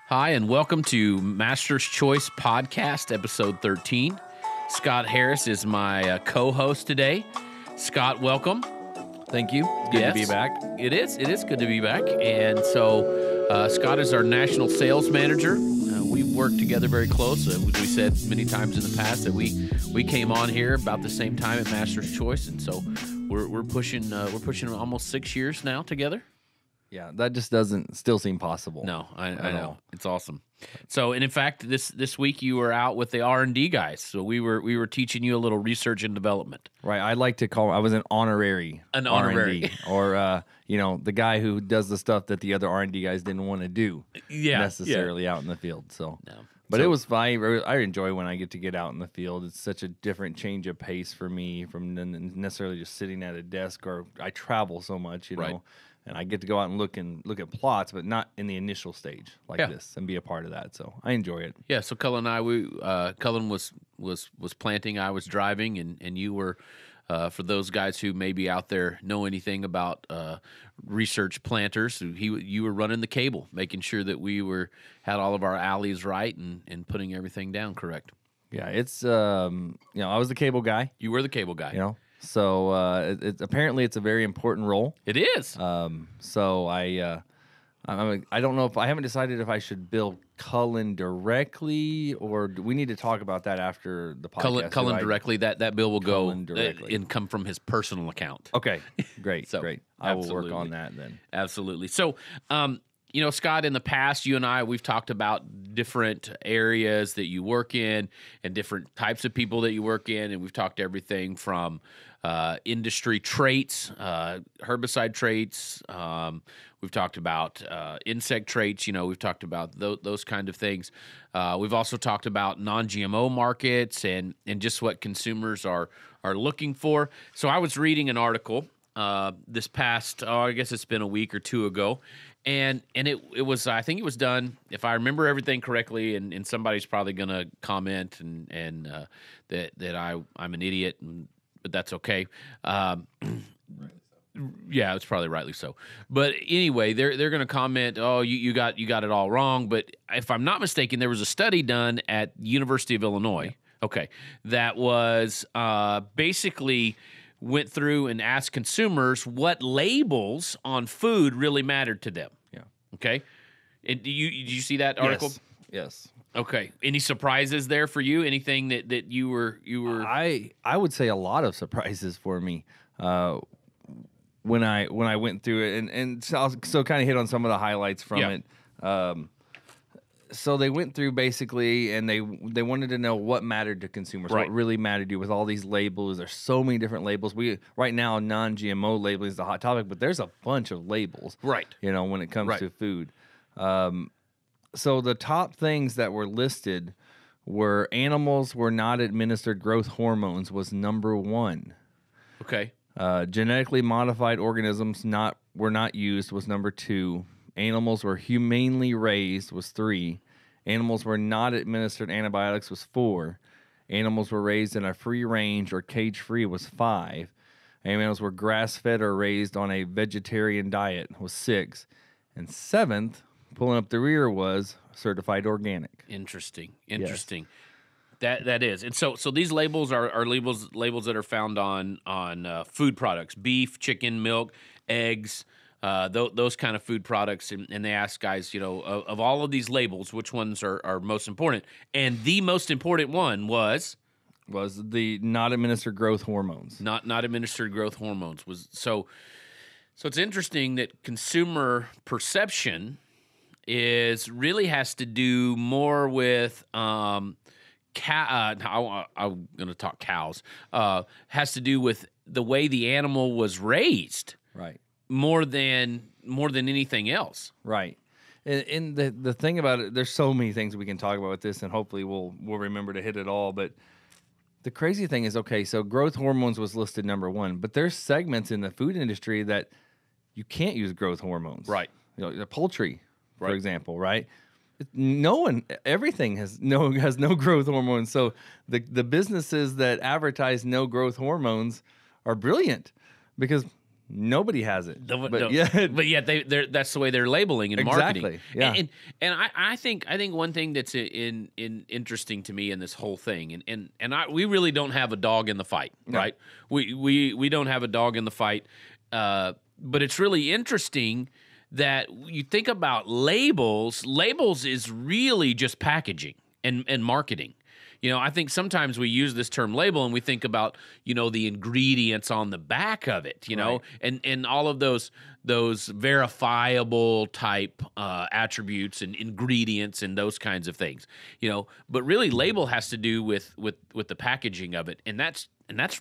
Hi, and welcome to Master's Choice Podcast, episode 13. Scott Harris is my co-host today. Scott, welcome. Thank you. It's good to be back. It is good to be back. And so Scott is our national sales manager. We've worked together very close. We said many times in the past that we came on here about the same time at Master's Choice, and so we're pushing almost 6 years now together. Yeah, that just doesn't still seem possible. No, I know. It's awesome. So, and in fact, this week you were out with the R&D guys. So we were teaching you a little research and development. Right. I like to call I was an honorary R&D, or the guy who does the stuff that the other R&D guys didn't want to do necessarily out in the field. So, but it was fine. I enjoy when I get out in the field. It's such a different change of pace for me from necessarily just sitting at a desk, or I travel so much, you know. And I get to go out and look at plots, but not in the initial stage like this, and be a part of that. So I enjoy it. Yeah. So Cullen and I, Cullen was planting, I was driving, and you were, for those guys who maybe out there know anything about research planters, you were running the cable, making sure that we had all of our alleys right and putting everything down correct. Yeah, it's I was the cable guy. You were the cable guy. So apparently it's a very important role. It is. So I don't know if I haven't decided if I should bill Cullen directly, or do we need to talk about that after the podcast? Cullen directly. That bill will go directly and come from his personal account. Okay, great, great. I will absolutely. work on that then. Absolutely. So, Scott, in the past, you and I, we've talked about different areas that you work in and different types of people that you work in, and we've talked everything from industry traits, herbicide traits. We've talked about insect traits. We've talked about those kind of things. We've also talked about non-GMO markets and just what consumers are looking for. So I was reading an article this past, I guess it's been a week or two ago, and it was, I think it was done, if I remember everything correctly, and somebody's probably going to comment and that I'm an idiot, but that's okay. Yeah, it's probably rightly so. But anyway, they're going to comment, oh, you got it all wrong. But if I'm not mistaken, there was a study done at the University of Illinois, that was basically went through and asked consumers what labels on food really mattered to them. Yeah. Okay. Did you see that article? Yes. Okay. Any surprises there for you? Anything that you were? I would say a lot of surprises for me when I went through it, and so kind of hit on some of the highlights from it. So they went through basically, and they wanted to know what mattered to consumers, what really mattered to you with all these labels. There's so many different labels. Right now, non-GMO labeling is the hot topic, but there's a bunch of labels, when it comes to food. So the top things that were listed were animals were not administered growth hormones was number one. Okay. Genetically modified organisms were not used was number two. Animals were humanely raised was 3. Animals were not administered antibiotics was 4. Animals were raised in a free range or cage-free was 5. Animals were grass-fed or raised on a vegetarian diet was 6. And 7th, pulling up the rear, was certified organic. Interesting. Yes. That is. And so these labels are labels that are found on food products, beef, chicken, milk, eggs, those kind of food products, and they ask guys, of all of these labels, which ones are most important? And the most important one was the not administered growth hormones. Not administered growth hormones was so. It's interesting that consumer perception really has to do more with I'm going to talk cows. Has to do with the way the animal was raised. Right. More than anything else. Right. And the thing about it, there's so many things we can talk about with this, and hopefully we'll remember to hit it all. But the crazy thing is, so growth hormones was listed number one, but there's segments in the food industry that you can't use growth hormones. Right. The poultry, for example, right? Everything has no growth hormones. So the businesses that advertise no growth hormones are brilliant, because Nobody has it. No, But but yet that's the way they're labeling and marketing. Exactly, yeah. And I think one thing that's in interesting to me in this whole thing, we really don't have a dog in the fight, No. right? We don't have a dog in the fight, but it's really interesting that you think about labels. Labels is really just packaging and marketing. I think sometimes we use this term label and we think about, the ingredients on the back of it, Right. and all of those verifiable type attributes and ingredients and those kinds of things, but really label has to do with the packaging of it. And that's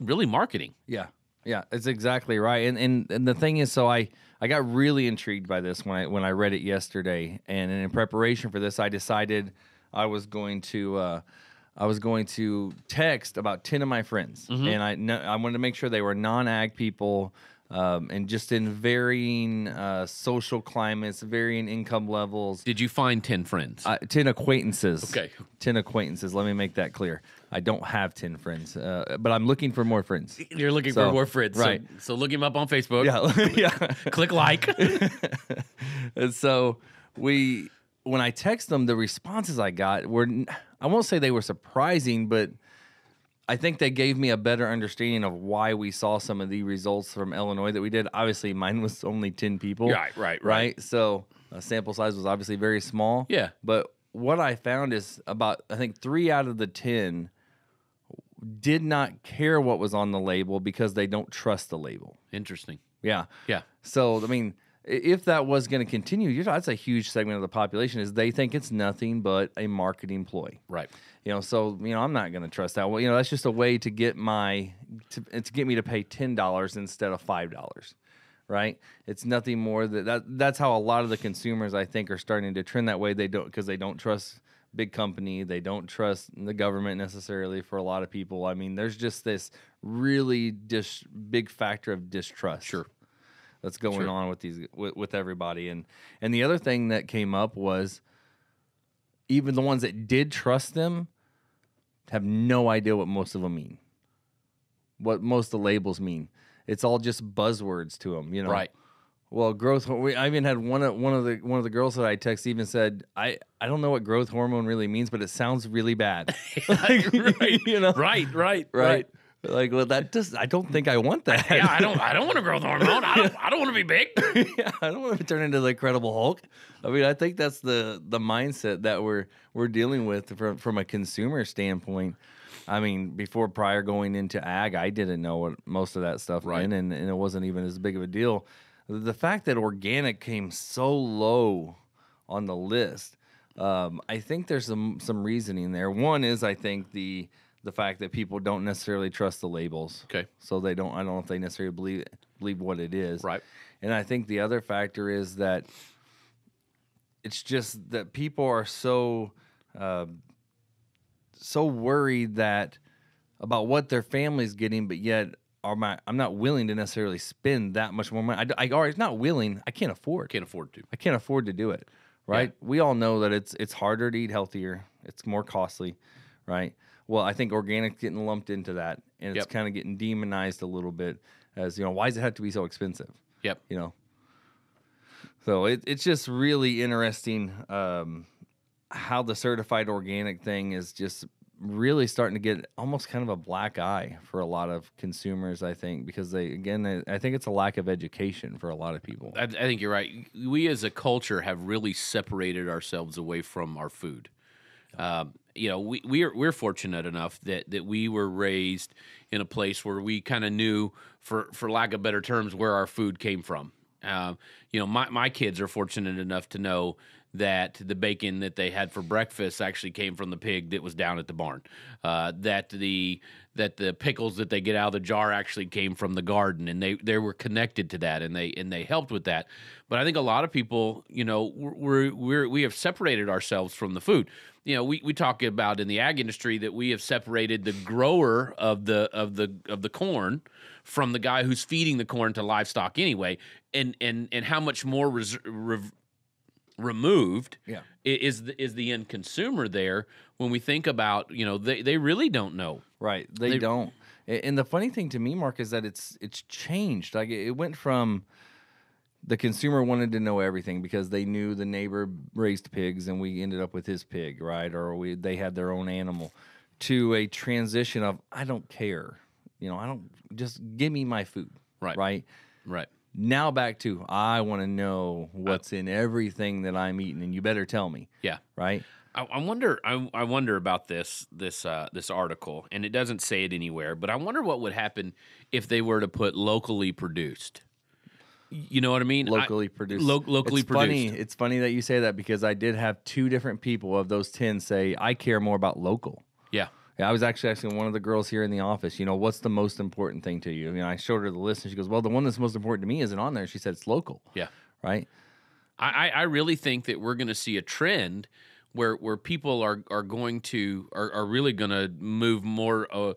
really marketing. Yeah. Yeah, it's exactly right. And the thing is, so I got really intrigued by this when I read it yesterday. And in preparation for this, I decided I was going to text about 10 of my friends, and I wanted to make sure they were non-ag people, and just in varying social climates, varying income levels. Did you find 10 friends? 10 acquaintances. Okay. 10 acquaintances. Let me make that clear. I don't have 10 friends, but I'm looking for more friends. You're looking for more friends, right? So look him up on Facebook. Yeah, yeah. Click like. And so when I text them, the responses I got were, I won't say they were surprising, but I think they gave me a better understanding of why we saw some of the results from Illinois that we did. Obviously, mine was only 10 people. Right. So sample size was obviously very small. Yeah. But what I found is about, I think 3 out of the 10 did not care what was on the label because they don't trust the label. Interesting. Yeah. Yeah. So, I mean, if that was going to continue, that's a huge segment of the population is they think it's nothing but a marketing ploy. Right. So, I'm not going to trust that. Well, that's just a way to get to get me to pay $10 instead of $5. Right? It's nothing more that's how a lot of the consumers, I think, are starting to trend that way. Because they don't trust big company, they don't trust the government necessarily. For a lot of people, I mean, there's just this really big factor of distrust. Sure. That's going on with everybody. And the other thing that came up was even the ones that did trust them have no idea what most of them mean, what most of the labels mean. It's all just buzzwords to them, Right. Well, growth. I even had one of the girls that I texted even said, I don't know what growth hormone really means, but it sounds really bad. Right. Right. Like, well, I don't think I want that. Yeah, I don't want a growth hormone. I don't want to be big. Yeah, I don't want to turn into the Incredible Hulk. I mean, I think that's the mindset that we're dealing with from a consumer standpoint. I mean, prior going into ag, I didn't know what most of that stuff meant, and it wasn't even as big of a deal. The fact that organic came so low on the list, I think there's some reasoning there. One is, I think, the fact that people don't necessarily trust the labels. Okay. So I don't know if they necessarily believe what it is. Right. And I think the other factor is that it's just that people are so worried about what their family's getting, but yet I'm not willing to necessarily spend that much more money. It's not willing. I can't afford. Can't afford to. I can't afford to do it. Right. Yeah. We all know that it's harder to eat healthier. It's more costly. Right. Well, I think organic's getting lumped into that, and it's kind of getting demonized a little bit as, why does it have to be so expensive? Yep. So it's just really interesting how the certified organic thing is just really starting to get almost kind of a black eye for a lot of consumers, I think, because I think it's a lack of education for a lot of people. I think you're right. We as a culture have really separated ourselves away from our food. We're fortunate enough that we were raised in a place where we kind of knew, for lack of better terms, where our food came from. My kids are fortunate enough to know that the bacon that they had for breakfast actually came from the pig that was down at the barn. That the pickles that they get out of the jar actually came from the garden, and they were connected to that, and they helped with that. But I think a lot of people, we have separated ourselves from the food. We talk about in the ag industry that we have separated the grower of the corn from the guy who's feeding the corn to livestock anyway, and how much more removed is the end consumer there when we think about, they really don't know. Right. They don't. And the funny thing to me, Mark, is that it's changed. Like it went from the consumer wanted to know everything because they knew the neighbor raised pigs and we ended up with his pig, right? Or they had their own animal, to a transition of I don't care. I don't, just give me my food. Right. Right. Right. Now back to I want to know what's in everything that I'm eating, and you better tell me. Yeah. Right. I wonder. I wonder about this article, and it doesn't say it anywhere. But I wonder what would happen if they were to put locally produced. You know what I mean? Locally produced. Locally produced. It's funny that you say that because I did have 2 different people of those 10 say I care more about local. Yeah. Yeah, I was actually asking one of the girls here in the office, what's the most important thing to you? I showed her the list, and she goes, well, the one that's most important to me isn't on there. She said it's local. Yeah. Right? I really think that we're going to see a trend where people are really going to move more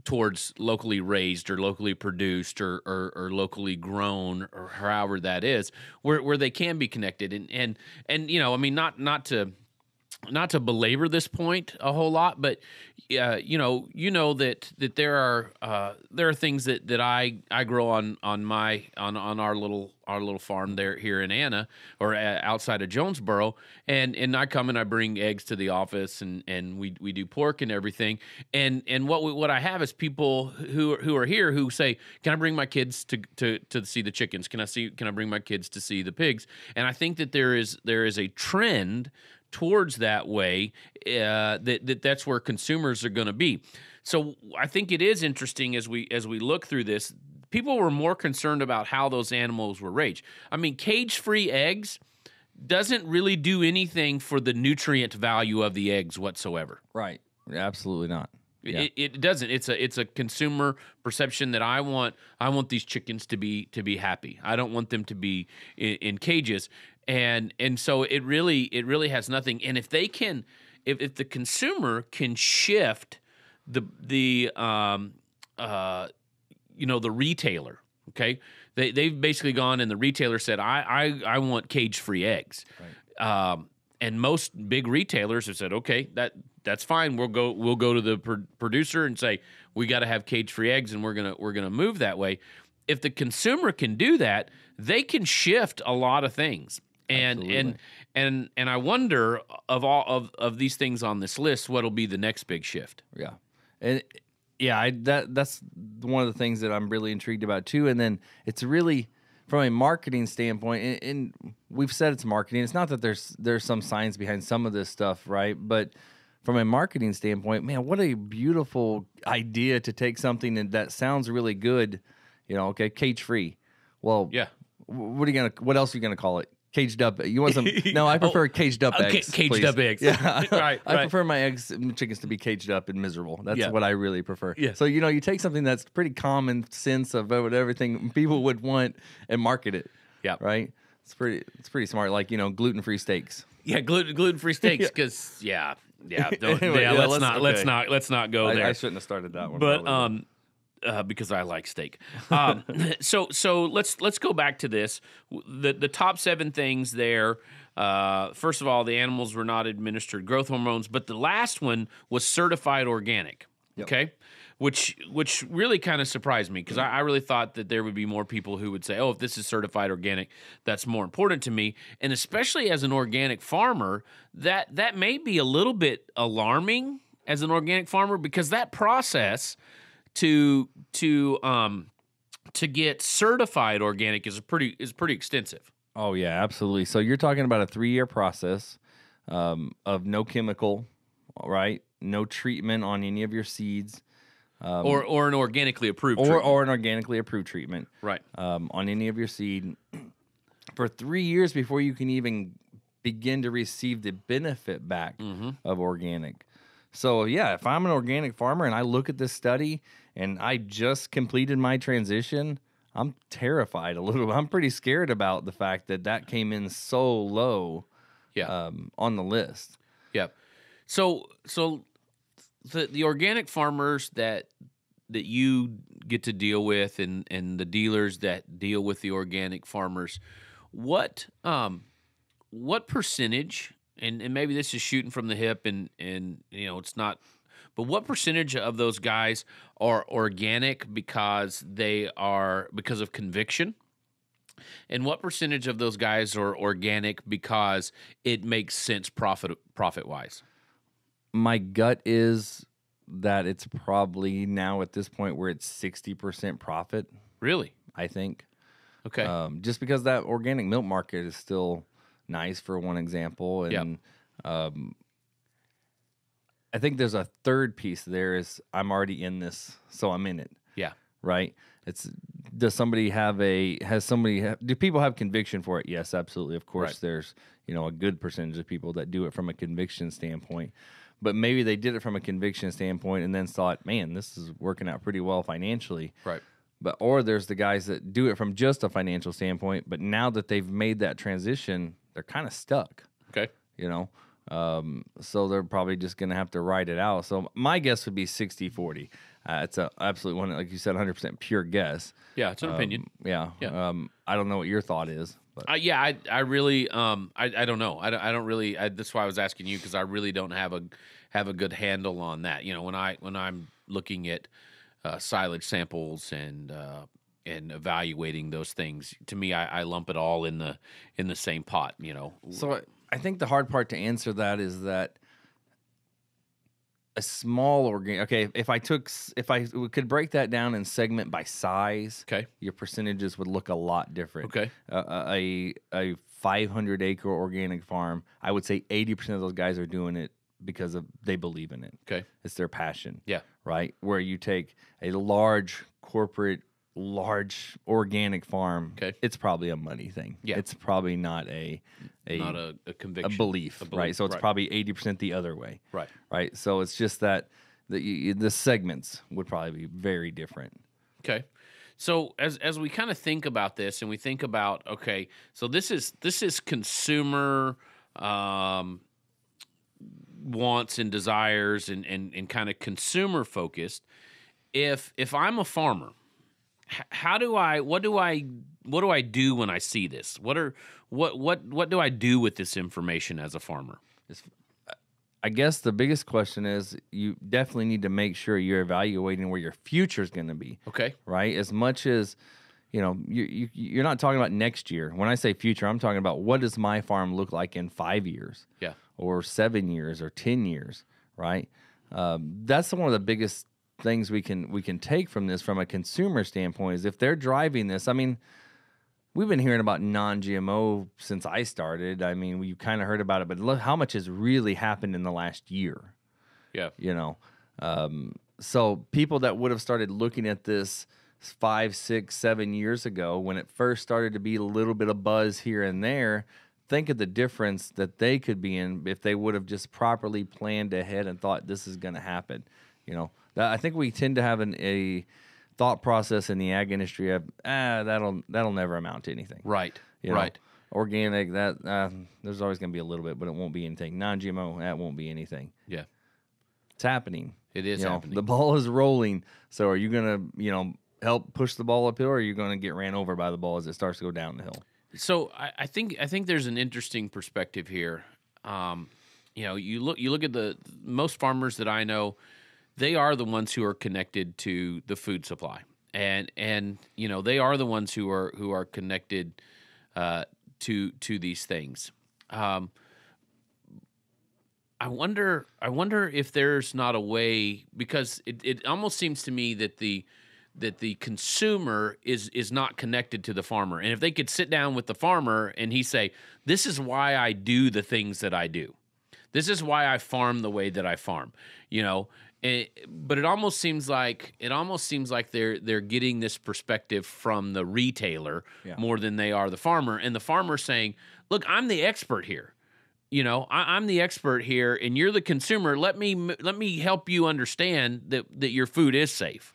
towards locally raised or locally produced or locally grown or however that is, where they can be connected. And I mean, not to belabor this point a whole lot, but that there are things that I grow on our little farm there here in Anna or outside of Jonesboro, and I come and I bring eggs to the office and we do pork and everything, and what I have is people who are here who say, can I bring my kids to see the chickens? Can I bring my kids to see the pigs? And I think that there is a trend towards that way, that's where consumers are going to be. So I think it is interesting as we look through this. People were more concerned about how those animals were raised. I mean, cage-free eggs doesn't really do anything for the nutrient value of the eggs whatsoever. Right. Absolutely not. Yeah. It doesn't. It's a consumer perception that I want these chickens to be happy. I don't want them to be in cages. And so it really has nothing. And if they can, if the consumer can shift the retailer, okay, they've basically gone and the retailer said I want cage-free eggs, right. And most big retailers have said, okay, that's fine. We'll go to the producer and say we got to have cage-free eggs, and we're gonna move that way. If the consumer can do that, they can shift a lot of things. And I wonder of all of these things on this list, what'll be the next big shift? Yeah, and yeah, that's one of the things that I'm really intrigued about too. And then it's really from a marketing standpoint, and we've said it's marketing. It's not that there's some science behind some of this stuff, right? But from a marketing standpoint, man, what a beautiful idea to take something that sounds really good. Okay, cage free. Well, yeah. What else are you gonna call it? Caged up. You want some? No, I prefer caged up eggs. Caged up eggs. Yeah, right. I prefer my chickens to be caged up and miserable. That's what I really prefer. Yeah. So you take something that's pretty common sense of everything people would want and market it. Yeah. Right. It's pretty smart. Like gluten-free steaks. Yeah, gluten-free steaks. Because let's not go there. I shouldn't have started that one. But because I like steak. So let's go back to this. The top 7 things there. First of all, the animals were not administered growth hormones, but the last one was certified organic. Yep. Okay, which really kind of surprised me because I really thought that there would be more people who would say, "Oh, if this is certified organic, that's more important to me." And especially as an organic farmer, that may be a little bit alarming as an organic farmer because that process to get certified organic is pretty extensive. Oh yeah, absolutely. So you're talking about a 3-year process of no chemical, right? No treatment on any of your seeds, or an organically approved or an organically approved treatment, right? On any of your seed for 3 years before you can even begin to receive the benefit back of organic. So yeah, if I'm an organic farmer and I look at this study and I just completed my transition, I'm terrified a little. I'm pretty scared about the fact that came in so low, on the list. Yeah. So the organic farmers that you get to deal with and the dealers that deal with the organic farmers, what percentage? And maybe this is shooting from the hip, and it's not, but what percentage of those guys are organic because of conviction? And what percentage of those guys are organic because it makes sense profit wise? My gut is that it's probably now at this point where it's 60% profit. Really? I think. Okay. Just because that organic milk market is still nice, for one example, and I think there's a third piece there is I'm already in this, so I'm in it. Yeah. Right? Do people have conviction for it? Yes, absolutely. Of course, Right. there's, a good percentage of people that do it from a conviction standpoint. But maybe they did it from a conviction standpoint and then thought, man, this is working out pretty well financially. Right. Or there's the guys that do it from just a financial standpoint, but now that they've made that transition, they're kind of stuck. Okay. So they're probably just going to have to ride it out. So my guess would be 60-40. It's a absolute one, like you said, 100% pure guess. Yeah, it's an opinion. Yeah. I don't know what your thought is. But. I really, I don't know. I don't really. That's why I was asking you, because I really don't have a good handle on that. When I'm looking at silage samples and evaluating those things, to me, I lump it all in the same pot. So I think the hard part to answer that is that a small okay, if I could break that down and segment by size, okay, your percentages would look a lot different. Okay. A 500-acre organic farm, I would say 80% of those guys are doing it because they believe in it. Okay. It's their passion. Yeah. Right? Where you take a large corporate, large organic farm, okay, it's probably a money thing. Yeah. It's probably not a conviction. A belief, right? So it's probably 80% the other way. Right. Right. So it's just that the segments would probably be very different. Okay. So as we kind of think about this, and we think about, okay, so this is consumer wants and desires and kind of consumer focused. If I'm a farmer, what do I do when I see this? What do I do with this information as a farmer? I guess the biggest question is you definitely need to make sure you're evaluating where your future is going to be. Okay. Right? As much as, you're not talking about next year. When I say future, I'm talking about what does my farm look like in 5 years? Yeah. Or 7 years or 10 years, right? That's one of the biggest things we can take from this from a consumer standpoint is if they're driving this. I mean, we've been hearing about non-GMO since I started. I mean, we kind of heard about it, but look how much has really happened in the last year. Yeah. So people that would have started looking at this 5, 6, 7 years ago when it first started to be a little bit of buzz here and there, think of the difference that they could be in if they would have just properly planned ahead and thought this is going to happen. I think we tend to have a thought process in the ag industry of that'll never amount to anything. Right. Right. Organic, that there's always going to be a little bit, but it won't be anything. Non-GMO, that won't be anything. Yeah. It's happening. It is happening. The ball is rolling. So are you going to help push the ball uphill, or are you going to get ran over by the ball as it starts to go down the hill? So I think there's an interesting perspective here. You look at the most farmers that I know, they are the ones who are connected to the food supply, and they are the ones who are connected to these things. I wonder if there's not a way, because it almost seems to me that the consumer is not connected to the farmer. And if they could sit down with the farmer and he say, this is why I do the things that I do. This is why I farm the way that I farm, but it almost seems like they're getting this perspective from the retailer more than they are the farmer. And the farmer saying, look, I'm the expert here. I'm the expert here and you're the consumer. Let me help you understand that your food is safe.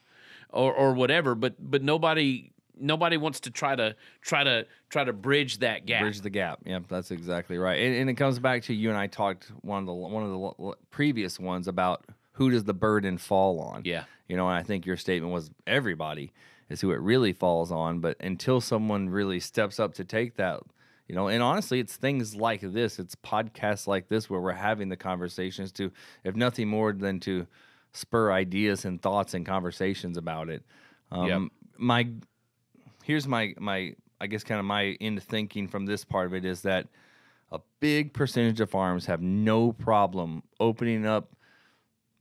Or whatever, but nobody wants to try to bridge that gap. Bridge the gap. Yeah, that's exactly right. And it comes back to you and I talked one of the previous ones about who does the burden fall on. Yeah. And I think your statement was everybody is who it really falls on. But until someone really steps up to take that, and honestly, it's things like this. It's podcasts like this where we're having the conversations to, if nothing more than to spur ideas and thoughts and conversations about it. Here's my I guess kind of my end thinking from this part of it is that a big percentage of farms have no problem opening up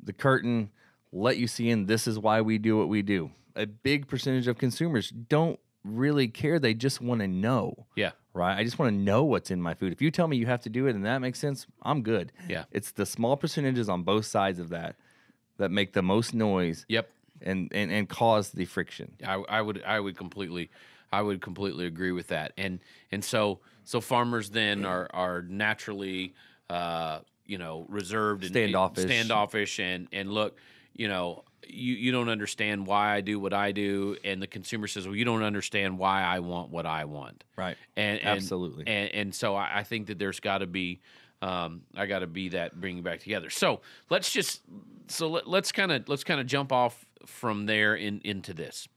the curtain, let you see in, this is why we do what we do. A big percentage of consumers don't really care. They just want to know. Yeah. Right? I just want to know what's in my food. If you tell me you have to do it and that makes sense, I'm good. Yeah. It's the small percentages on both sides of that make the most noise. Yep. And cause the friction. I would completely agree with that. And so farmers then are naturally reserved and standoffish and look, you don't understand why I do what I do, and the consumer says, well, you don't understand why I want what I want. Right. And absolutely. And so I think that there's got to be that bringing back together. So let's kind of jump off from there into this.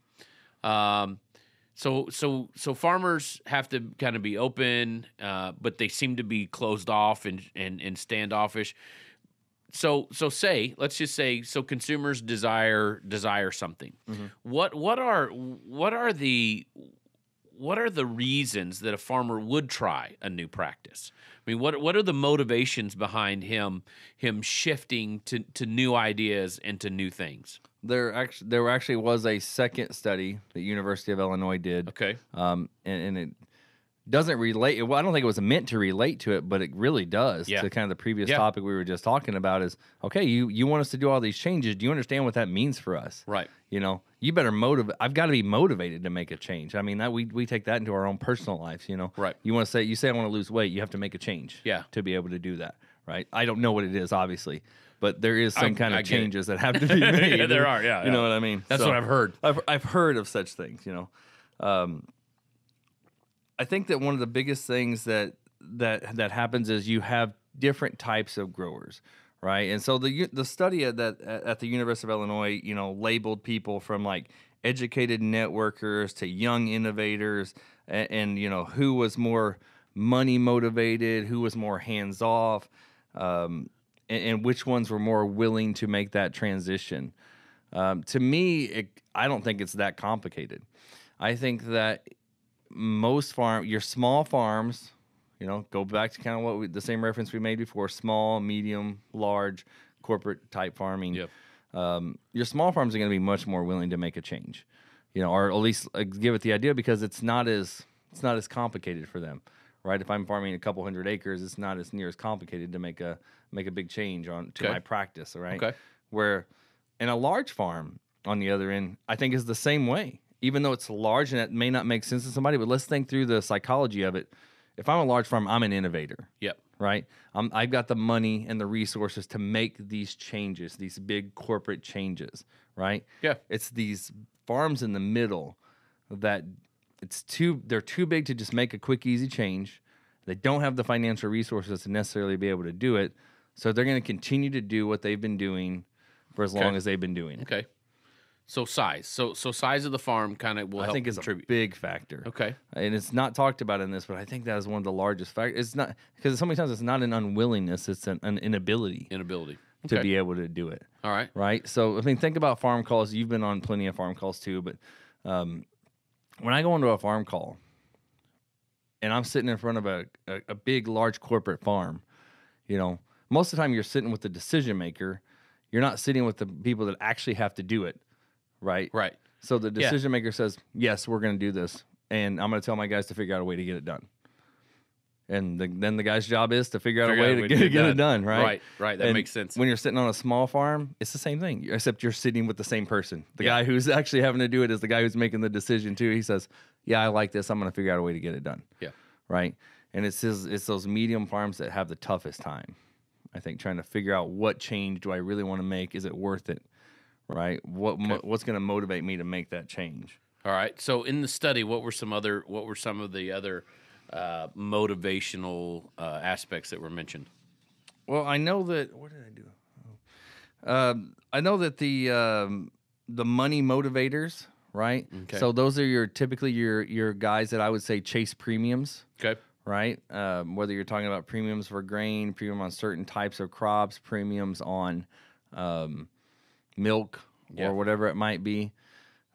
So farmers have to kind of be open, but they seem to be closed off and standoffish. So let's just say consumers desire something. Mm-hmm. What are the reasons that a farmer would try a new practice? I mean, what are the motivations behind him shifting to new ideas and to new things? There actually was a second study the University of Illinois did. Okay. And it doesn't relate. Well, I don't think it was meant to relate to it, but it really does to kind of the previous topic we were just talking about. Is okay. You want us to do all these changes. Do you understand what that means for us? Right. You better motivate. I've got to be motivated to make a change. I mean, that we take that into our own personal lives. Right. You say I want to lose weight. You have to make a change. Yeah. To be able to do that. Right. I don't know what it is, obviously. But there is some kind of changes that have to be made. Yeah, there are. Yeah, you know what I mean. That's what I've heard. I've heard of such things. I think that one of the biggest things that happens is you have different types of growers, right? And so the study at the University of Illinois, labeled people from like educated networkers to young innovators, and who was more money motivated, who was more hands off. And which ones were more willing to make that transition. To me, I don't think it's that complicated. I think that your small farms, go back to kind of the same reference we made before: small, medium, large, corporate type farming. Yep. Your small farms are going to be much more willing to make a change, or at least give it the idea, because it's not as complicated for them. Right, if I'm farming a couple hundred acres, it's not as near as complicated to make a big change to my practice. All right, okay. Where in a large farm, on the other end, I think is the same way. Even though it's large and it may not make sense to somebody, but let's think through the psychology of it. If I'm a large farm, I'm an innovator. Yep. Right. I've got the money and the resources to make these changes, these big corporate changes. Right. Yeah. It's these farms in the middle that. They're too big to just make a quick, easy change. They don't have the financial resources to necessarily be able to do it. So they're going to continue to do what they've been doing for as long as they've been doing it. Okay. So size. So size of the farm kind of will help contribute. I think it's a big factor. Okay. And it's not talked about in this, but I think that is one of the largest factors. It's not, because so many times it's not an unwillingness, it's an inability. To be able to do it. All right. Right? So, I mean, think about farm calls. You've been on plenty of farm calls too, but when I go into a farm call and I'm sitting in front of a big, large corporate farm, most of the time you're sitting with the decision maker. You're not sitting with the people that actually have to do it, right? Right. So the decision maker says, yes, we're going to do this, and I'm going to tell my guys to figure out a way to get it done. And then the guy's job is to figure out a way to get it done, right? Right. That makes sense. When you're sitting on a small farm, it's the same thing, except you're sitting with the same person. The guy who's actually having to do it is the guy who's making the decision too. He says, yeah, I like this. I'm going to figure out a way to get it done. Yeah. Right? And it's those medium farms that have the toughest time, I think, trying to figure out what change do I really want to make? Is it worth it? Right? What's going to motivate me to make that change? All right. So in the study, what were some of the other motivational aspects that were mentioned? Well, I know that. What did I do? I know that the money motivators, right? Okay. So those are typically your guys that I would say chase premiums. Okay. Right. Whether you're talking about premiums for grain, premium on certain types of crops, premiums on milk Yeah. or whatever it might be.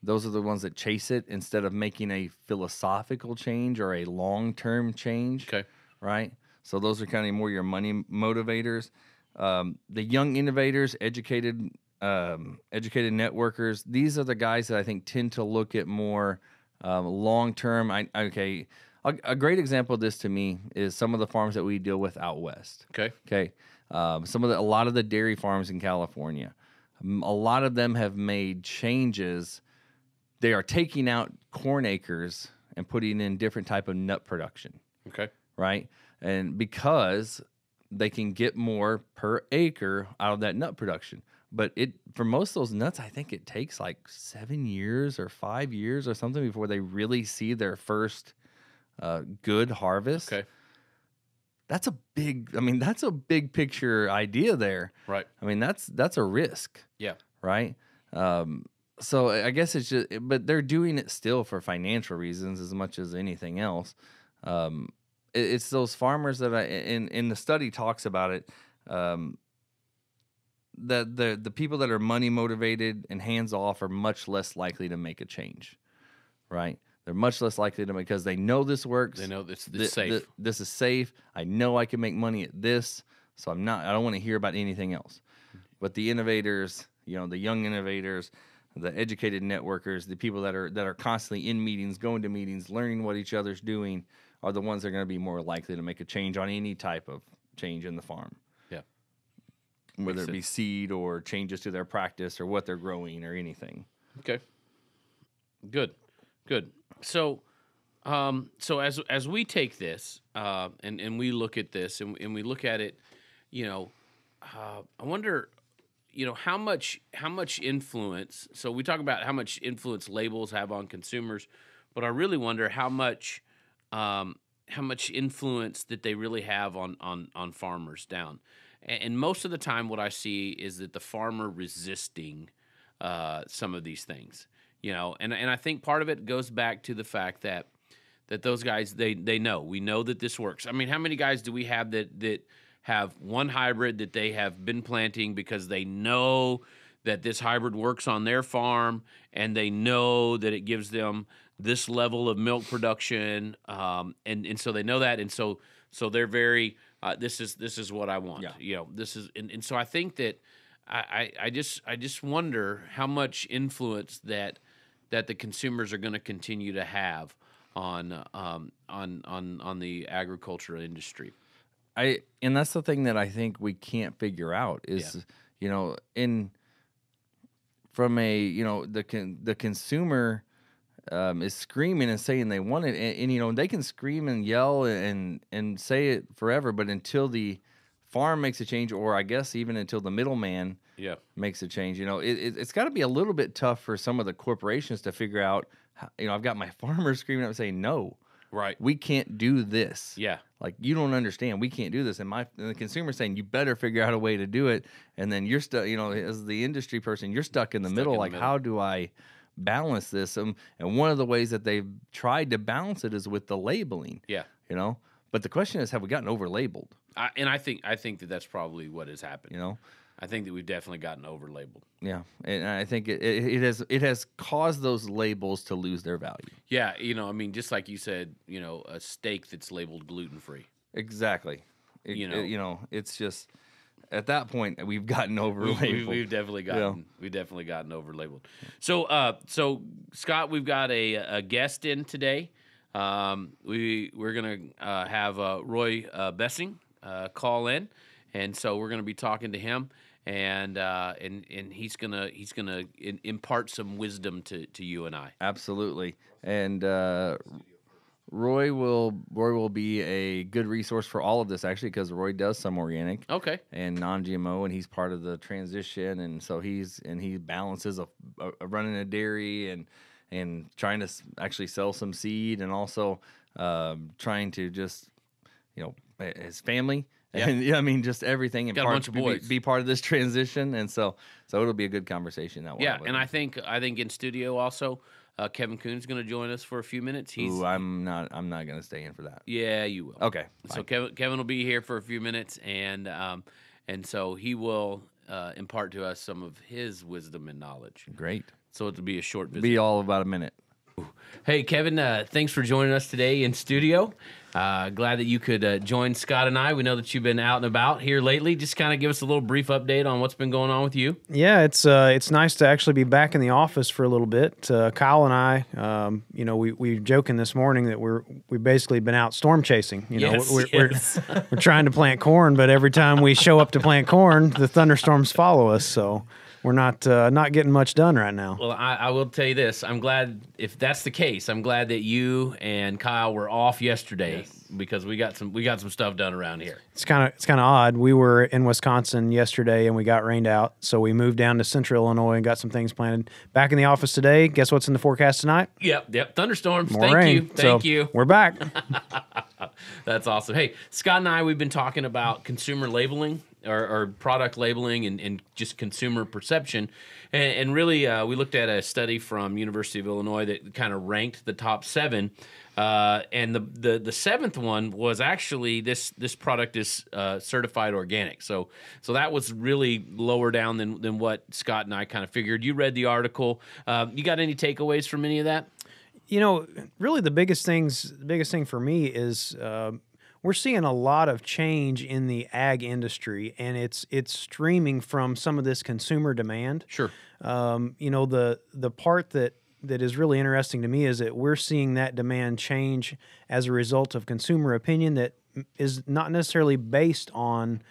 Those are the ones that chase it instead of making a philosophical change or a long-term change. Okay. Right? So those are kind of more your money motivators. The young innovators, educated networkers, these are the guys that I think tend to look at more long-term. A great example of this to me is some of the farms that we deal with out west. Okay. A lot of the dairy farms in California, a lot of them have made changes. They are taking out corn acres and putting in different type of nut production. Okay. Right? And because they can get more per acre out of that nut production. But for most of those nuts, I think it takes like 7 years or 5 years or something before they really see their first good harvest. Okay. That's a big picture idea there. Right. I mean, that's a risk. Yeah. Right? So I guess it's just, but they're doing it still for financial reasons as much as anything else. It's those farmers that in the study talks about it. That the people that are money motivated and hands off are much less likely to make a change, right? They're much less likely to, because they know this works. They know this is safe. This is safe. I know I can make money at this, so I don't want to hear about anything else. But the innovators, the young innovators, the educated networkers, the people that are constantly in meetings, going to meetings, learning what each other's doing, are the ones that are going to be more likely to make a change on any type of change in the farm. Yeah. Whether it be seed or changes to their practice or what they're growing or anything. Okay. Good. So, as we take this and we look at this and we look at it, I wonder, how much influence. So we talk about how much influence labels have on consumers, but I really wonder how much influence that they really have on farmers down. And most of the time, what I see is that the farmer resisting some of these things, and I think part of it goes back to the fact that those guys, we know that this works. I mean, how many guys do we have that have one hybrid that they have been planting because they know that this hybrid works on their farm and they know that it gives them this level of milk production, and so they know that, and so they're very this is what I want. Yeah. This is, and so I think that I just wonder how much influence that the consumers are going to continue to have on the agricultural industry. And that's the thing that I think we can't figure out is, from the consumer is screaming and saying they want it, and they can scream and yell and say it forever, but until the farm makes a change, or I guess even until the middleman makes a change, it's got to be a little bit tough for some of the corporations to figure out. I've got my farmers screaming up saying, no, right, we can't do this. Yeah, like, you don't understand, we can't do this, and the consumer saying, you better figure out a way to do it, and then you're stuck. As the industry person, you're stuck in the middle. How do I balance this? And one of the ways that they've tried to balance it is with the labeling. Yeah. But the question is, have we gotten over-labeled? I think that that's probably what has happened. I think that we've definitely gotten over-labeled. Yeah, and I think it has caused those labels to lose their value. Yeah, just like you said, a steak that's labeled gluten-free. Exactly. It's just, at that point, we've gotten over-labeled. We've definitely gotten over-labeled. So Scott, we've got a guest in today. We're gonna have Roy Buessing call in, and so we're gonna be talking to him, and he's gonna impart some wisdom to you and I. Absolutely, and Roy will be a good resource for all of this, actually, because Roy does some organic, and non-GMO, and he's part of the transition, and so he balances a running a dairy and trying to actually sell some seed, and also trying to just his family. Yeah. And just everything, and got a bunch of boys. Be part of this transition, and so it'll be a good conversation that way. Yeah, and I think in studio also, Kevin Koone's going to join us for a few minutes. I'm not going to stay in for that. Yeah, you will. Okay, fine. So Kevin will be here for a few minutes, and so he will impart to us some of his wisdom and knowledge. Great. So it'll be a short visit. Be all about a minute. Hey, Kevin, thanks for joining us today in studio. Glad that you could join Scott and I. We know that you've been out and about here lately. Just kind of give us a little brief update on what's been going on with you. Yeah, it's nice to actually be back in the office for a little bit. Kyle and I, we joking this morning that we've basically been out storm chasing. We're trying to plant corn, but every time we show up to plant corn, the thunderstorms follow us. So we're not getting much done right now. Well, I will tell you this. I'm glad, if that's the case, I'm glad that you and Kyle were off yesterday because we got some stuff done around here. It's kind of odd. We were in Wisconsin yesterday and we got rained out, so we moved down to Central Illinois and got some things planted. Back in the office today. Guess what's in the forecast tonight? Yep. Thunderstorms. More rain. Thank you. We're back. That's awesome. Hey, Scott and I, we've been talking about consumer labeling or product labeling and just consumer perception. And really, we looked at a study from University of Illinois that kind of ranked the top 7. And the 7th one was actually this product is certified organic. So that was really lower down than what Scott and I kind of figured. You read the article. You got any takeaways from any of that? Really the biggest thing for me is we're seeing a lot of change in the ag industry, and it's streaming from some of this consumer demand. Sure. The part that is really interesting to me is that we're seeing that demand change as a result of consumer opinion that is not necessarily based on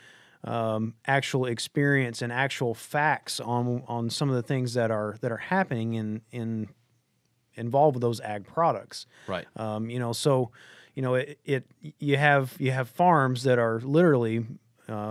actual experience and actual facts on some of the things that are happening involved with those ag products. Right. You have farms that are literally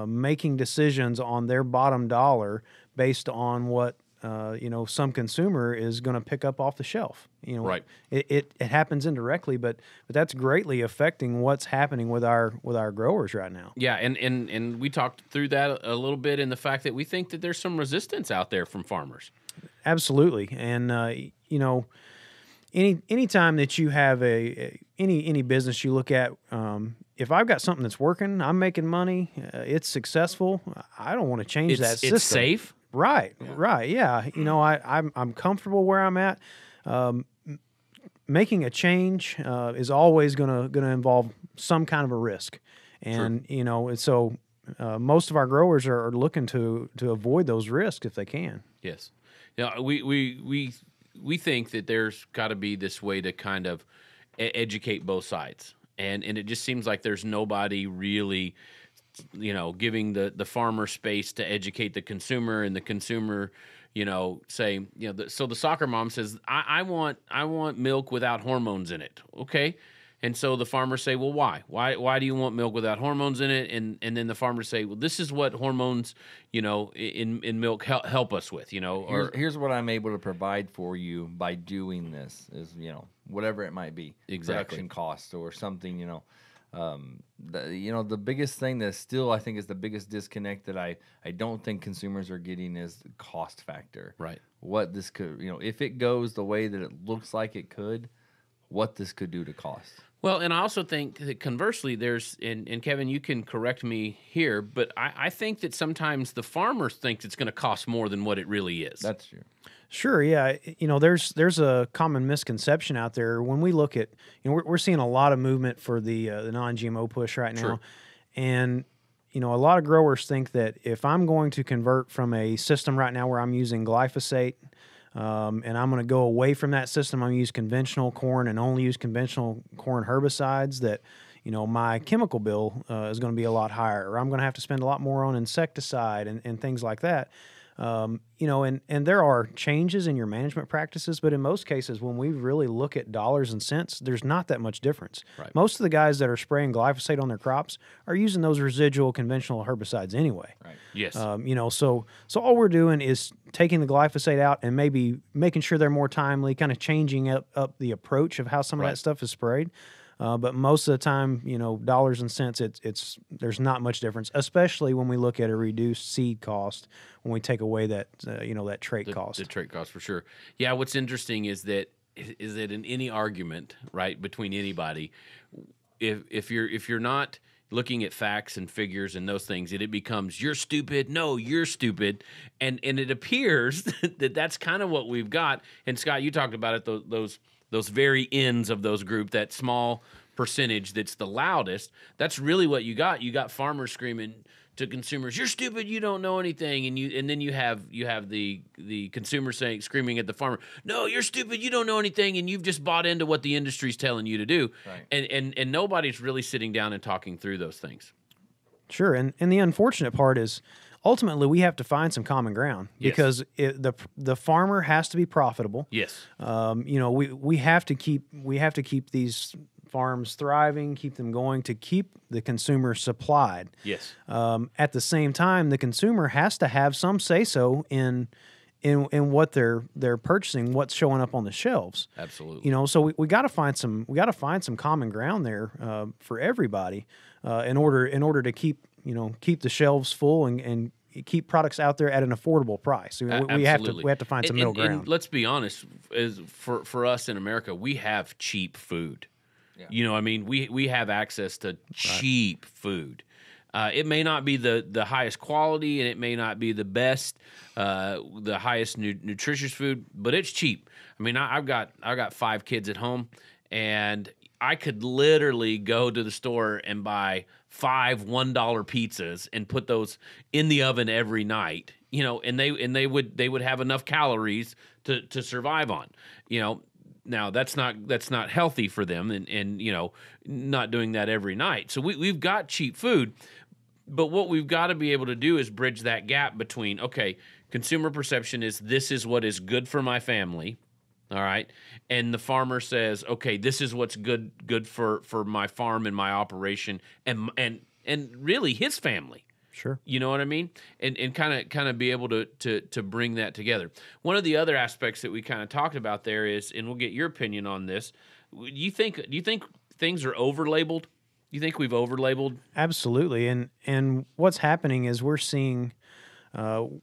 making decisions on their bottom dollar based on what some consumer is going to pick up off the shelf. Right. It happens indirectly, but that's greatly affecting what's happening with our growers right now. Yeah, and we talked through that a little bit in the fact that we think that there's some resistance out there from farmers. Absolutely, and anytime that you have any business you look at, if I've got something that's working, I'm making money, it's successful, I don't want to change that system. It's safe. Right. Yeah. I'm comfortable where I'm at. Making a change is always going to involve some kind of a risk, and so most of our growers are looking to avoid those risks if they can. Yes. We think that there's got to be this way to kind of educate both sides, and it just seems like there's nobody really, giving the farmer space to educate the consumer, and the consumer, saying, so the soccer mom says, I want milk without hormones in it. Okay. And so the farmers say, well, why? Why do you want milk without hormones in it? And then the farmers say, well, this is what hormones, in milk help us with, Here's what I'm able to provide for you by doing this is, whatever it might be. Exactly. Production costs or something, the biggest thing that still I think is the biggest disconnect that I don't think consumers are getting is the cost factor. Right. What this could, if it goes the way that it looks like it could, what this could do to cost. Well, and I also think that conversely, there's, and Kevin, you can correct me here, but I think that sometimes the farmer thinks it's going to cost more than what it really is. That's true. Sure, yeah. There's a common misconception out there when we look at, we're seeing a lot of movement for the non-GMO push right now. Sure. And, a lot of growers think that if I'm going to convert from a system right now where I'm using glyphosate, and I'm going to go away from that system, I'm going to use conventional corn and only use conventional corn herbicides, that, my chemical bill is going to be a lot higher, or I'm going to have to spend a lot more on insecticide and things like that. And there are changes in your management practices, but in most cases, when we really look at dollars and cents, there's not that much difference. Right. Most of the guys that are spraying glyphosate on their crops are using those residual conventional herbicides anyway. Right. Yes. So all we're doing is taking the glyphosate out and maybe making sure they're more timely, kind of changing up the approach of how some of that stuff is sprayed. But most of the time, dollars and cents, there's not much difference, especially when we look at a reduced seed cost, when we take away that that trait cost. The trait cost, for sure. Yeah, what's interesting is that in any argument, right, between anybody, if you're not looking at facts and figures and those things, and it becomes you're stupid, no, you're stupid, and it appears that that's kind of what we've got. And Scott, you talked about it, those very ends of those group, that small percentage that's the loudest. That's really what you got. You got farmers screaming to consumers, "You're stupid, you don't know anything," and then you have the consumer screaming at the farmer, "No, you're stupid, you don't know anything, and you've just bought into what the industry's telling you to do." Right. And nobody's really sitting down and talking through those things. Sure, and the unfortunate part is ultimately we have to find some common ground because the farmer has to be profitable. Yes. We have to keep these farms thriving, keep them going, to keep the consumer supplied. Yes. At the same time, the consumer has to have some say-so in what they're purchasing, what's showing up on the shelves. Absolutely. So we got to find some common ground there for everybody in order to keep the shelves full and keep products out there at an affordable price. We have to find some middle ground. And let's be honest, for us in America, we have cheap food. Yeah. You know, I mean, we have access to cheap food. It may not be the highest quality, and it may not be the best, the highest nutritious food, but it's cheap. I mean, I've got 5 kids at home, and I could literally go to the store and buy 5 $1 pizzas and put those in the oven every night. And they would have enough calories to survive on. Now that's not healthy for them, and not doing that every night. So we've got cheap food, but what we've got to be able to do is bridge that gap between, okay, consumer perception is this is what is good for my family, all right, and the farmer says, okay, this is what's good for my farm and my operation and really his family. Sure. You know what I mean? And kind of be able to bring that together. One of the other aspects that we kind of talked about there is, and we'll get your opinion on this, do you think things are over-labeled? You think we've over-labeled? Absolutely. And what's happening is we're seeing we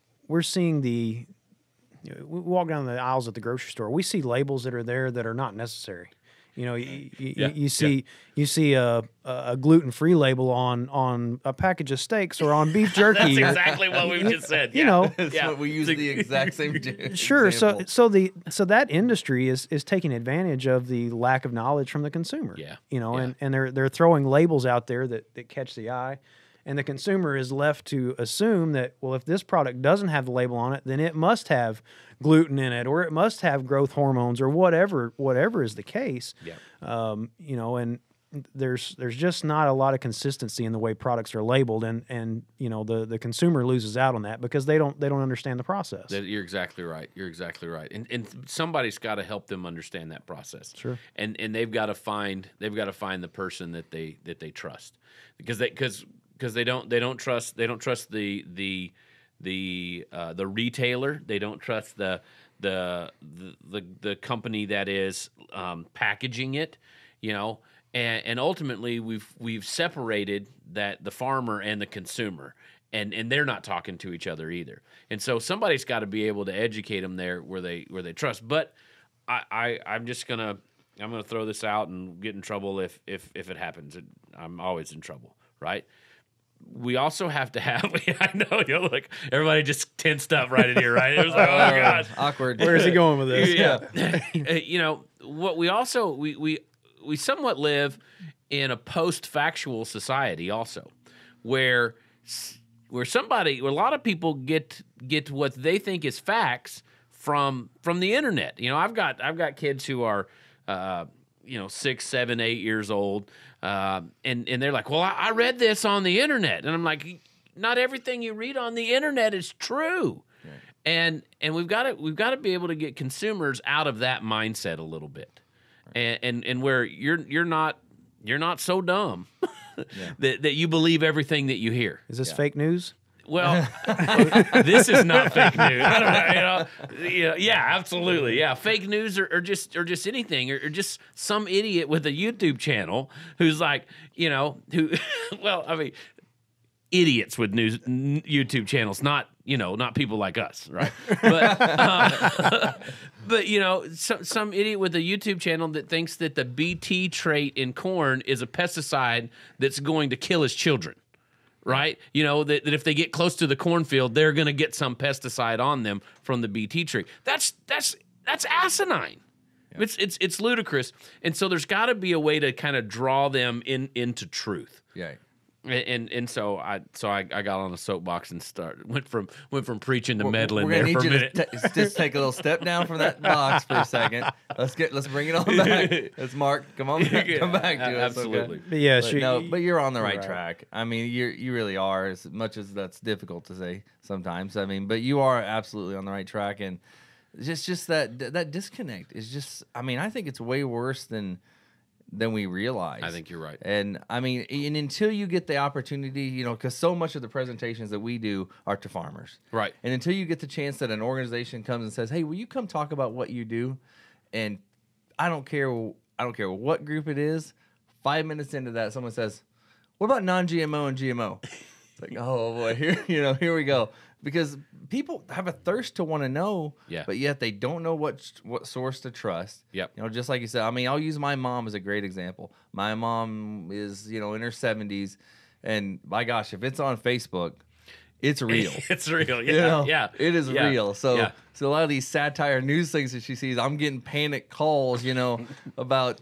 walk down the aisles at the grocery store, we see labels that are there that are not necessary. You see a gluten-free label on a package of steaks or on beef jerky. That's exactly what we just said. What we use the exact same. Sure. Example. So that industry is taking advantage of the lack of knowledge from the consumer. Yeah. And they're throwing labels out there that catch the eye. And the consumer is left to assume that, well, if this product doesn't have the label on it, then it must have gluten in it, or it must have growth hormones, or whatever is the case. Yeah. And there's just not a lot of consistency in the way products are labeled, and the consumer loses out on that because they don't understand the process. You're exactly right. And somebody's got to help them understand that process. Sure. And they've got to find the person that they trust, because they don't trust the retailer. They don't trust the company that is packaging it, and ultimately we've separated the farmer and the consumer, and they're not talking to each other either. And so somebody's got to be able to educate them there where they trust. But I'm gonna throw this out and get in trouble if it happens. I'm always in trouble, right? We also have to have. I know, look, everybody just tensed up right in here, right? It was like, oh god, awkward. Where is he going with this? Yeah. What we also we somewhat live in a post-factual society also, where a lot of people get what they think is facts from the internet. I've got kids who are 6, 7, 8 years old. And they're like, well, I read this on the internet. And I'm like, not everything you read on the internet is true. Right. And we've got to be able to get consumers out of that mindset a little bit. Right. And where you're not so dumb that you believe everything that you hear. Is this fake news? Well, this is not fake news. I don't know. Yeah, absolutely. Yeah, fake news or just anything, or just some idiot with a YouTube channel who's like, who. Well, I mean, idiots with YouTube channels, not people like us, right? But but some idiot with a YouTube channel that thinks that the BT trait in corn is a pesticide that's going to kill his children. Right? That if they get close to the cornfield, they're going to get some pesticide on them from the BT tree. That's asinine. Yeah. It's ludicrous. And so there's got to be a way to kind of draw them into truth. Yeah. And so I got on a soapbox and went from preaching to meddling we're there for a minute. Just take a little step down from that box for a second. Let's bring it on back. Let's Mark. Come back to us. Absolutely. Okay? But yeah, but you're on the right track. I mean, you really are. As much as that's difficult to say sometimes. I mean, but you are absolutely on the right track, and just that disconnect is just. I mean, I think it's way worse than we realize. I think you're right. And I mean, and until you get the opportunity, because so much of the presentations that we do are to farmers. Right. And until you get the chance that an organization comes and says, "Hey, will you come talk about what you do?" And I don't care what group it is, 5 minutes into that, someone says, "What about non-GMO and GMO?" It's like, oh boy, here we go. Because people have a thirst to want to know, but yet they don't know what source to trust. Yep. Just like you said, I mean, I'll use my mom as a great example. My mom is, in her 70s, and my gosh, if it's on Facebook, it's real. It's real. Yeah. Yeah. It is real. So, so a lot of these satire news things that she sees, I'm getting panic calls, about,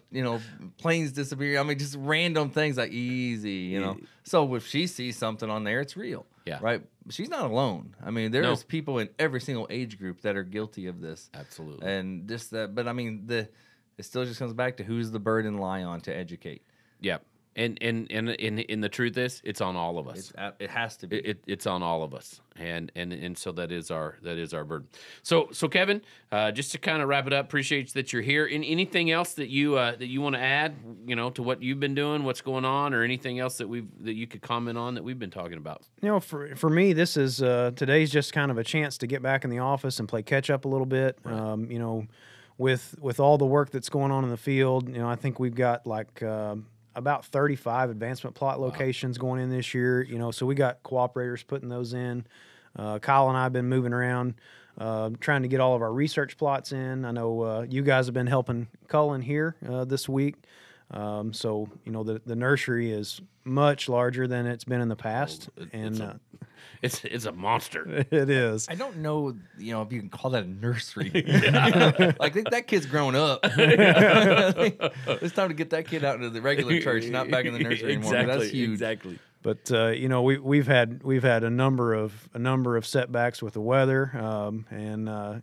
planes disappearing. I mean, just random things like easy, So if she sees something on there, it's real. Yeah. Right. She's not alone. I mean, there's people in every single age group that are guilty of this. Absolutely. And just that, but I mean, it still just comes back to who's the burden lie on to educate. Yeah. And the truth is, it's on all of us. It has to be. It's on all of us, and so that is our burden. So Kevin, just to kind of wrap it up, appreciate that you're here. Anything else that you want to add, to what you've been doing, what's going on, or anything else that you could comment on that we've been talking about? For me, this is today's just kind of a chance to get back in the office and play catch up a little bit. Right. With all the work that's going on in the field, I think we've got about 35 advancement plot locations going in this year, so we got cooperators putting those in. Kyle and I have been moving around, trying to get all of our research plots in. I know you guys have been helping Cullen here this week. So, the nursery is much larger than it's been in the past. It's a monster. It is. I don't know, if you can call that a nursery. I think that kid's grown up. It's time to get that kid out into the regular church, not back in the nursery anymore. Exactly, that's huge. Exactly. But we've had a number of setbacks with the weather, and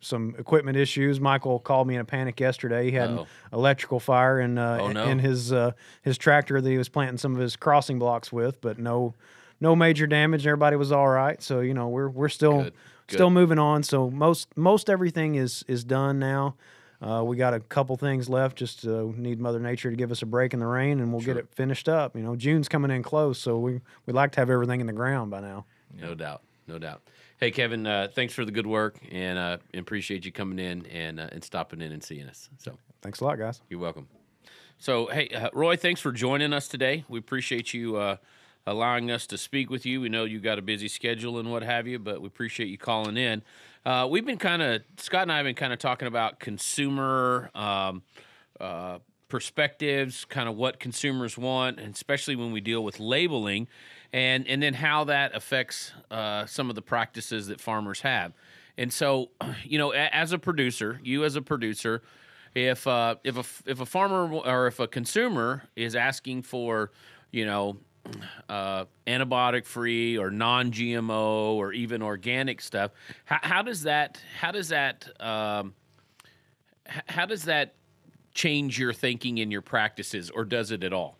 some equipment issues. Michael called me in a panic yesterday. He had an electrical fire in his tractor that he was planting some of his crossing blocks with, but no major damage. Everybody was all right. So we're still moving on. So most everything is done now. We got a couple things left. Just need Mother Nature to give us a break in the rain, and we'll get it finished up. June's coming in close, so we'd like to have everything in the ground by now. No doubt. Hey, Kevin, thanks for the good work, and appreciate you coming in and stopping in and seeing us. So thanks a lot, guys. You're welcome. So, hey, Roy, thanks for joining us today. We appreciate you allowing us to speak with you. We know you got a busy schedule and what have you, but we appreciate you calling in. We've been Scott and I have been kind of talking about consumer perspectives, kind of what consumers want, and especially when we deal with labeling, and then how that affects some of the practices that farmers have. And so, as a producer, if a farmer or if a consumer is asking for, antibiotic free or non-GMO or even organic stuff, how does that change your thinking and your practices, or does it at all?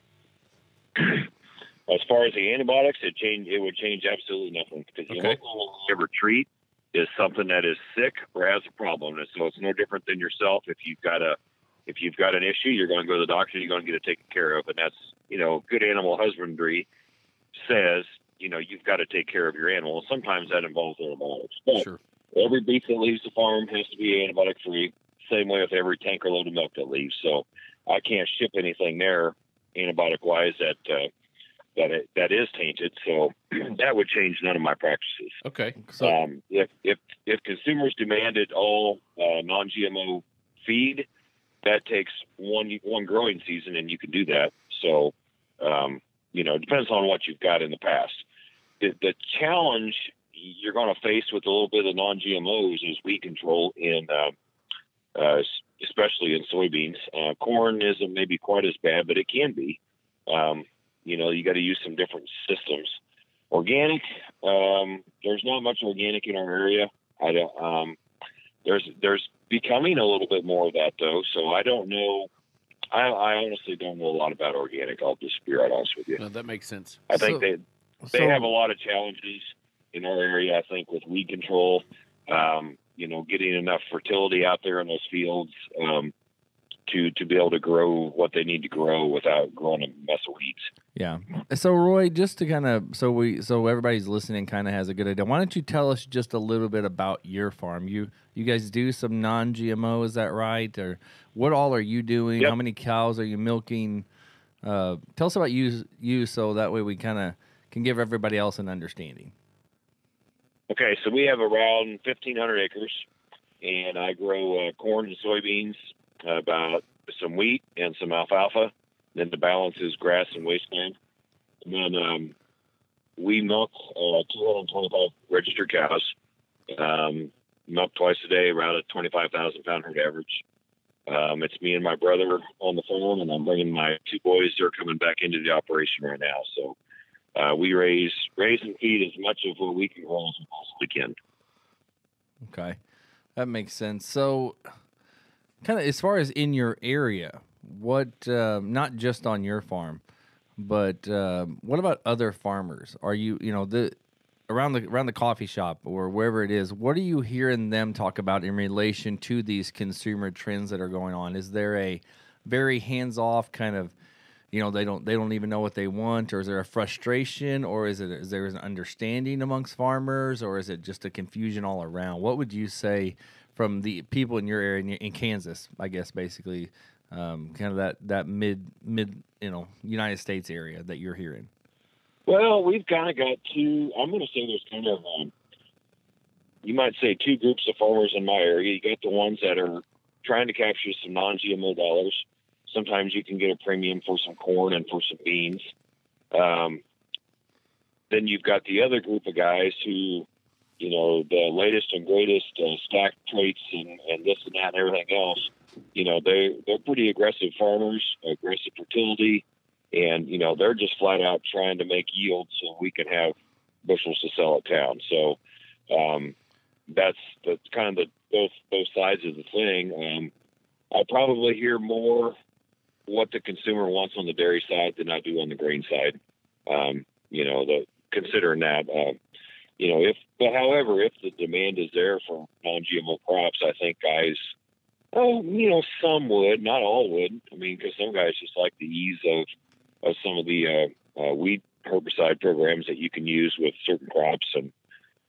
As far as the antibiotics, it would change absolutely nothing, because the only thing you ever treat is something that is sick or has a problem. And so it's no different than yourself. If you've got an issue, you're going to go to the doctor, you're going to get it taken care of. And that's, good animal husbandry says, you've got to take care of your animal. Sometimes that involves antibiotics. But every beef that leaves the farm has to be antibiotic free. Same way with every tanker load of milk that leaves. So I can't ship anything there antibiotic wise that that is tainted. So that would change none of my practices. Okay. So If consumers demanded all non-GMO feed, that takes one growing season, and you can do that. So, it depends on what you've got in the past. The challenge you're going to face with a little bit of non-GMOs is weed control especially in soybeans. Corn isn't maybe quite as bad, but it can be. You got to use some different systems. Organic, there's not much organic in our area. There's becoming a little bit more of that though. So I don't know. I honestly don't know a lot about organic. I'll just be right honest with you. No, that makes sense. I think they have a lot of challenges in our area. I think with weed control, getting enough fertility out there in those fields to be able to grow what they need to grow without growing a mess of weeds. Yeah. So Roy, just to kind of so everybody's listening kind of has a good idea. Why don't you tell us just a little bit about your farm? You guys do some non-GMO, is that right? Or what all are you doing? Yep. How many cows are you milking? Tell us about you so that way we kind of can give everybody else an understanding. Okay, so we have around 1,500 acres, and I grow corn and soybeans, about some wheat and some alfalfa. Then the balance is grass and wasteland. And then we milk 225 registered cows, milk twice a day, around a 25,000 pound herd average. It's me and my brother on the farm, and I'm bringing my two boys. They're coming back into the operation right now. So we raise and feed as much of what we can grow as we possibly can. Okay, that makes sense. So, kind of as far as in your area, what not just on your farm, but what about other farmers? Are you around the coffee shop or wherever it is? What are you hearing them talk about in relation to these consumer trends that are going on? Is there a very hands off kind of they don't even know what they want, or is there a frustration, or is there an understanding amongst farmers, or is it just a confusion all around? What would you say from the people in your area in Kansas, I guess, basically, kind of that mid United States area that you're hearing? Well, we've kind of got two. I'm going to say there's kind of you might say two groups of farmers in my area. You got the ones that are trying to capture some non-GMO dollars. Sometimes you can get a premium for some corn and for some beans. Then you've got the other group of guys who, the latest and greatest stack traits and this and that and everything else. They're pretty aggressive farmers, aggressive fertility, and they're just flat out trying to make yield so we can have bushels to sell at town. So that's kind of both sides of the thing. I probably hear more what the consumer wants on the dairy side than I do on the grain side. Considering that, however, if the demand is there for non-GMO crops, I think guys, some would, not all would. I mean, because some guys just like the ease of some of the weed herbicide programs that you can use with certain crops, and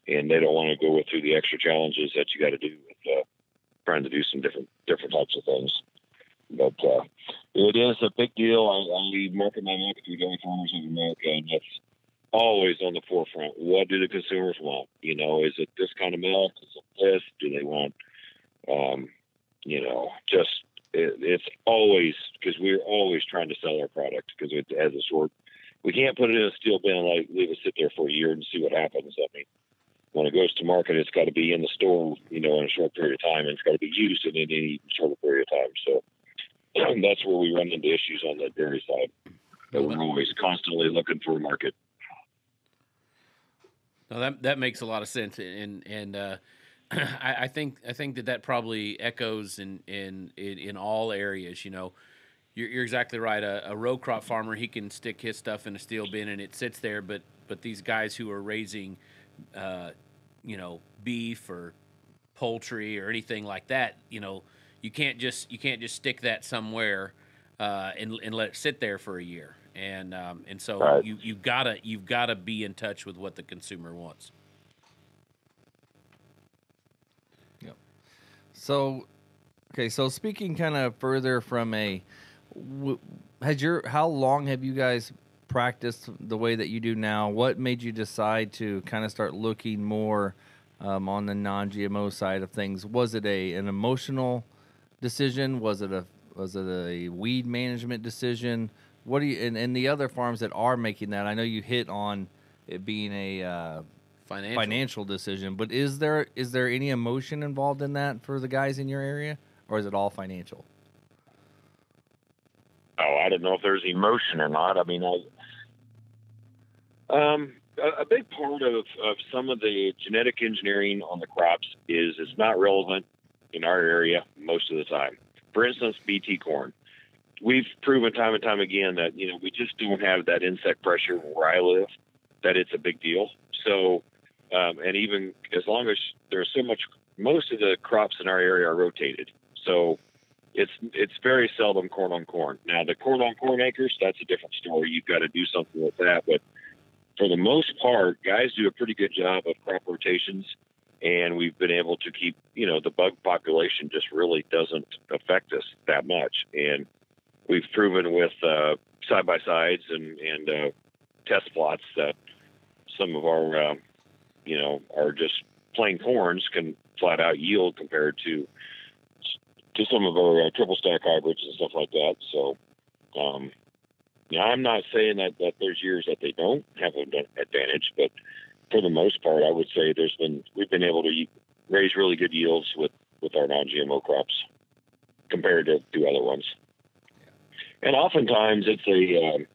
they don't want to go through the extra challenges that you got to do with trying to do some different types of things. But it is a big deal. I market my milk through dairy farmers of America, and that's always on the forefront. What do the consumers want? Is it this kind of milk? Is it this? Do they want, it's always, because we're always trying to sell our product because it has a short, we can't put it in a steel bin and leave it sit there for a year and see what happens. I mean, when it goes to market, it's got to be in the store, in a short period of time, and it's got to be used in any short period of time. So that's where we run into issues on the dairy side. But we're always constantly looking for a market. No, that makes a lot of sense, and I think that probably echoes in all areas. You're exactly right. A row crop farmer, he can stick his stuff in a steel bin and it sits there, but these guys who are raising, beef or poultry or anything like that, you can't just stick that somewhere and let it sit there for a year. And so right. you've gotta be in touch with what the consumer wants. Yep. So, okay. So speaking kind of further from how long have you guys practice the way that you do now? What made you decide to kind of start looking more on the non-GMO side of things? Was it an emotional decision? Was it a weed management decision? What do you and the other farms that are making that? I know you hit on it being a financial decision, but is there any emotion involved in that for the guys in your area, or is it all financial? Oh, I don't know if there's emotion or not. I mean, a big part of some of the genetic engineering on the crops is it's not relevant in our area most of the time. For instance, BT corn. We've proven time and time again that, we just don't have that insect pressure where I live, that it's a big deal. So, and even as long as there's so much, most of the crops in our area are rotated. So it's very seldom corn on corn. Now, the corn on corn acres, that's a different story. You've got to do something with that. But for the most part, guys do a pretty good job of crop rotations. And we've been able to keep, the bug population just really doesn't affect us that much. And we've proven with side-by-sides and test plots that some of our, are just plain corns can flat out yield compared to some of our triple stack hybrids and stuff like that. So, I'm not saying that there's years that they don't have an advantage, but for the most part, I would say we've been able to raise really good yields with our non-GMO crops compared to other ones. And oftentimes it's corn's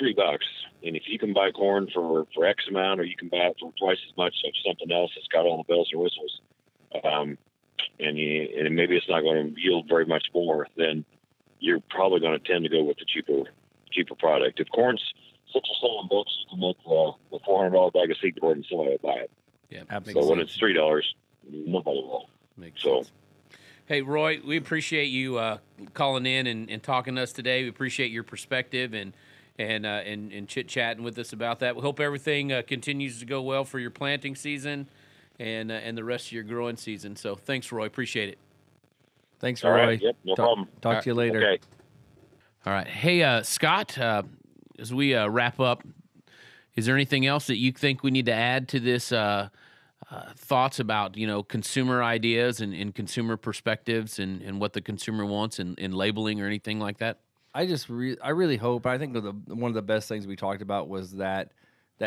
$3, and if you can buy corn for X amount, or you can buy it for twice as much of something else that's got all the bells and whistles, and maybe it's not going to yield very much more, then you're probably going to tend to go with the cheaper product. If corn's $6 or $7, you can make the $400 bag of seed corn and somebody will buy it. Yeah, absolutely. So when it's $3, nobody will. Makes sense. Hey, Roy, we appreciate you calling in and talking to us today. We appreciate your perspective and chit-chatting with us about that. We hope everything continues to go well for your planting season and the rest of your growing season. So thanks, Roy. Appreciate it. Thanks, Roy. All right. Yep, no problem. Talk to you later. Okay. All right. Hey, Scott, as we wrap up, is there anything else that you think we need to add to this thoughts about, consumer ideas and consumer perspectives and what the consumer wants in labeling or anything like that? I really hope. I think one of the best things we talked about was that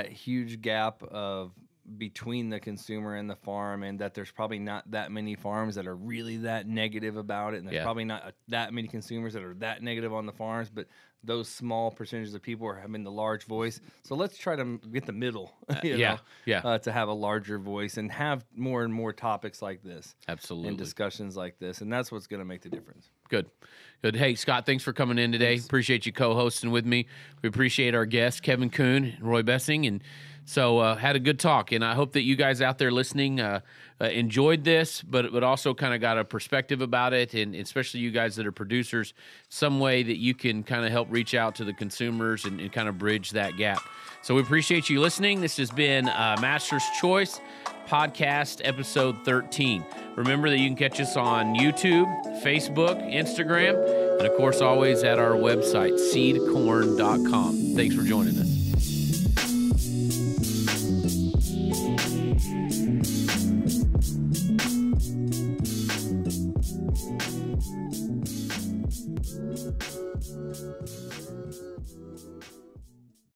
huge gap of between the consumer and the farm, and that there's probably not that many farms that are really that negative about it, and there's probably not that many consumers that are that negative on the farms, but those small percentages of people are having the large voice. So let's try to get the middle, to have a larger voice and have more and more topics like this. Absolutely. And discussions like this, and that's what's going to make the difference. Good. Hey, Scott, thanks for coming in today. Thanks. Appreciate you co-hosting with me. We appreciate our guests, Kevin Koone and Roy Buessing, and so had a good talk, and I hope that you guys out there listening enjoyed this, but also kind of got a perspective about it, and especially you guys that are producers, some way that you can kind of help reach out to the consumers and kind of bridge that gap. So we appreciate you listening. This has been Master's Choice Podcast, Episode 13. Remember that you can catch us on YouTube, Facebook, Instagram, and of course always at our website, seedcorn.com. Thanks for joining us.